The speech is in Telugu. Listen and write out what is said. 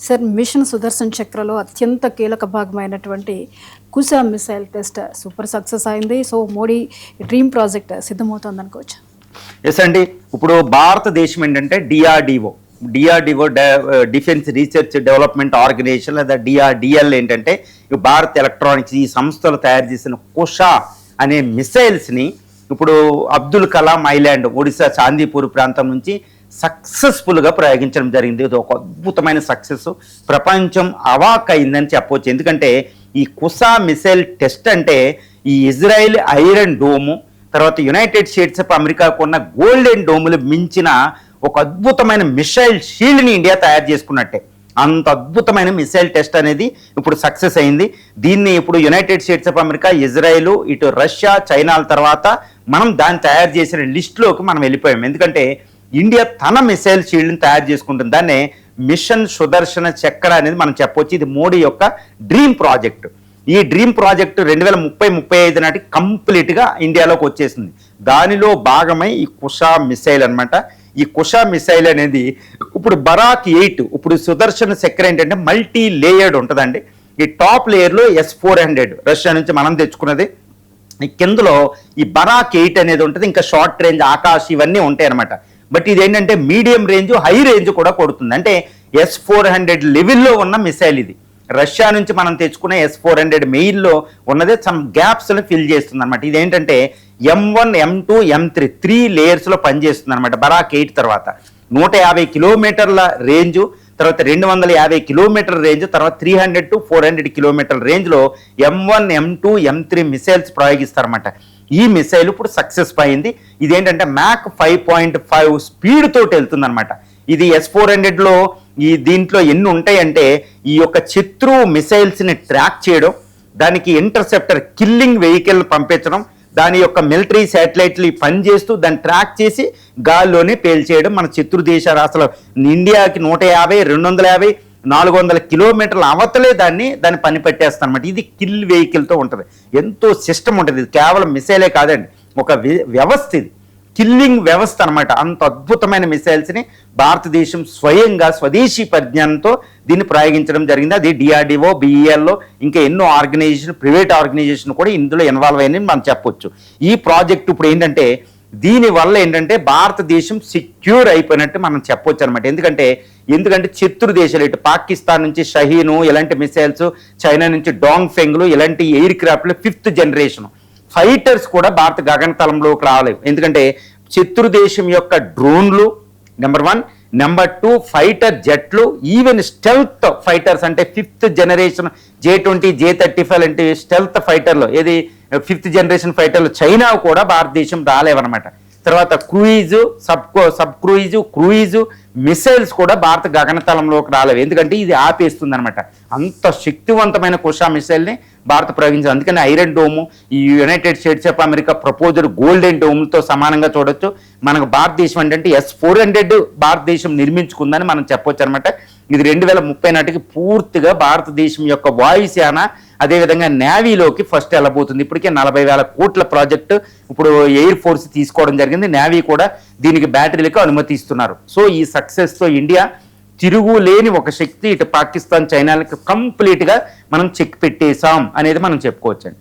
సార్ మిషన్ సుదర్శన్ చక్రలో అత్యంత కీలక భాగమైనటువంటి Kusha missile test super success అయింది. సో మోడీ డ్రీమ్ ప్రాజెక్ట్ సిద్ధమవుతుంది అనుకోవచ్చు. ఎస్ అండి, ఇప్పుడు భారతదేశం ఏంటంటే DRDO defence research development organisation లేదా డిఆర్డిఎల్ ఏంటంటే భారత్ ఎలక్ట్రానిక్స్ ఈ సంస్థలు తయారు చేసిన కుషా అనే మిసైల్స్ని ఇప్పుడు అబ్దుల్ కలాం ఐలాండ్ ఒడిశా చాందీపూర్ ప్రాంతం నుంచి సక్సెస్ఫుల్గా ప్రయోగించడం జరిగింది. ఇది ఒక అద్భుతమైన సక్సెస్, ప్రపంచం అవాక్ అయిందని చెప్పవచ్చు. ఎందుకంటే ఈ కుషా మిసైల్ టెస్ట్ అంటే ఈ ఇజ్రాయెల్ ఐరన్ డోము, తర్వాత యునైటెడ్ స్టేట్స్ ఆఫ్ అమెరికాకు ఉన్న గోల్డెన్ డోములు మించిన ఒక అద్భుతమైన మిసైల్ షీల్డ్ని ఇండియా తయారు చేసుకున్నట్టే. అంత అద్భుతమైన మిసైల్ టెస్ట్ అనేది ఇప్పుడు సక్సెస్ అయింది. దీన్ని ఇప్పుడు United states of America, Israel, ఇటు రష్యా, చైనాల తర్వాత మనం దాన్ని తయారు చేసిన లిస్టులోకి మనం వెళ్ళిపోయాం. ఎందుకంటే ఇండియా తన మిసైల్ షీల్డ్ని తయారు చేసుకుంటుంది. దాన్నే మిషన్ సుదర్శన చక్ర అనేది మనం చెప్పొచ్చు. ఇది మోడీ యొక్క డ్రీమ్ ప్రాజెక్ట్. ఈ డ్రీమ్ ప్రాజెక్ట్ 2030-35 నాటికి కంప్లీట్గా ఇండియాలోకి వచ్చేసింది. దానిలో భాగమై ఈ కుషా మిసైల్ అనమాట. ఈ కుషా మిసైల్ అనేది ఇప్పుడు బరాక్ 8, ఇప్పుడు సుదర్శన చక్ర ఏంటంటే మల్టీ లేయర్డ్ ఉంటుందండి. ఈ టాప్ లేయర్లో S-400 రష్యా నుంచి మనం తెచ్చుకున్నది. ఈ కిందలో ఈ బరాక్ 8 అనేది ఉంటుంది. ఇంకా షార్ట్ రేంజ్, ఆకాశ్ ఇవన్నీ ఉంటాయి అనమాట. బట్ ఇది ఏంటంటే మీడియం రేంజ్, హై రేంజ్ కూడా కొడుతుంది. అంటే S-400 లెవెల్లో ఉన్న మిసైల్ ఇది. రష్యా నుంచి మనం తెచ్చుకునే S-400 మెయిల్లో ఉన్నదే సమ్ గ్యాప్స్ని ఫిల్ చేస్తుంది అనమాట. ఇదేంటంటే M1, M2, M3 3 లేయర్స్లో పనిచేస్తుంది అనమాట. బరాక్ 8 తర్వాత 150 కిలోమీటర్ల రేంజు, తర్వాత 250 కిలోమీటర్ల రేంజ్, తర్వాత 300 to 400 కిలోమీటర్ల రేంజ్లో M1, M2, M3 మిసైల్స్ ప్రయోగిస్తారన్నమాట. ఈ మిసైల్ ఇప్పుడు సక్సెస్ అయింది. ఇదేంటంటే మ్యాక్ 5.5 స్పీడ్ తోటి వెళ్తుంది అనమాట. ఇది S-400లో దీంట్లో ఎన్ని ఉంటాయంటే ఈ యొక్క శత్రు మిసైల్స్ని ట్రాక్ చేయడం, దానికి ఇంటర్సెప్టర్ కిల్లింగ్ వెహికల్ పంపించడం, దాని యొక్క మిలిటరీ శాటిలైట్లు పనిచేస్తూ దాన్ని ట్రాక్ చేసి గాల్లోనే పేల్చేయడం. మన శత్రు దేశాలు అసలు ఇండియాకి 150, 250, 400 కిలోమీటర్ల అవతలే దాన్ని పని పెట్టేస్తాను అనమాట. ఇది కిల్ వెహికల్తో ఉంటుంది. ఎంతో సిస్టమ్ ఉంటుంది. ఇది కేవలం మిసైలే కాదండి, ఒక వ్యవస్థ. ఇది కిల్లింగ్ వ్యవస్థ అనమాట. అంత అద్భుతమైన మిసైల్స్ని భారతదేశం స్వయంగా స్వదేశీ పరిజ్ఞానంతో దీన్ని ప్రయోగించడం జరిగింది. అది డిఆర్డిఓ, బిఈఎల్లో ఇంకా ఎన్నో ఆర్గనైజేషన్, ప్రైవేట్ ఆర్గనైజేషన్ కూడా ఇందులో ఇన్వాల్వ్ అయ్యిందని మనం చెప్పొచ్చు. ఈ ప్రాజెక్ట్ ఇప్పుడు ఏంటంటే దీనివల్ల ఏంటంటే భారతదేశం సెక్యూర్ అయిపోయినట్టు మనం చెప్పొచ్చు అనమాట. ఎందుకంటే శత్రు దేశాలు ఇటు పాకిస్తాన్ నుంచి షహీను ఇలాంటి మిసైల్స్, చైనా నుంచి డాంగ్ ఫెంగ్లు ఇలాంటి ఎయిర్ క్రాఫ్ట్లు 5th జనరేషన్ ఫైటర్స్ కూడా భారత గగనతలంలోకి రాలేవు. ఎందుకంటే శత్రు దేశం యొక్క డ్రోన్లు నెంబర్ 1, నెంబర్ 2 ఫైటర్ జెట్లు, ఈవెన్ స్టెల్త్ ఫైటర్స్ అంటే 5th జనరేషన్ J-20, J-35 లాంటి స్టెల్త్ ఫైటర్లు, ఏది 5th జనరేషన్ ఫైటర్లు చైనా కూడా భారతదేశం రాలేవన్నమాట. తర్వాత సబ్ క్రూయిజు మిసైల్స్ కూడా భారత గగనతలంలోకి రాలేవు. ఎందుకంటే ఇది ఆపేస్తుంది అనమాట. అంత శక్తివంతమైన కుషా మిసైల్ని భారత ప్రయోగించింది. అందుకని ఐరన్ డోము, ఈ యునైటెడ్ స్టేట్స్ ఆఫ్ అమెరికా ప్రపోజర్ గోల్డెన్ డోమ్తో సమానంగా చూడొచ్చు. మనకు భారతదేశం ఏంటంటే S-400 భారతదేశం నిర్మించుకుందని మనం చెప్పొచ్చు అనమాట. ఇది 2030 నాటికి పూర్తిగా భారతదేశం యొక్క వాయుసేన, అదేవిధంగా నేవీలోకి ఫస్ట్ వెళ్ళబోతుంది. ఇప్పటికే 40,000 కోట్ల ప్రాజెక్టు ఇప్పుడు ఎయిర్ ఫోర్స్ తీసుకోవడం జరిగింది. నేవీ కూడా దీనికి బ్యాటరీలకు అనుమతిస్తున్నారు. సో ఈ సక్సెస్తో ఇండియా తిరుగులేని ఒక శక్తి ఇటు పాకిస్తాన్, చైనాలకు కంప్లీట్గా మనం చెక్ పెట్టేశాం అనేది మనం చెప్పుకోవచ్చండి.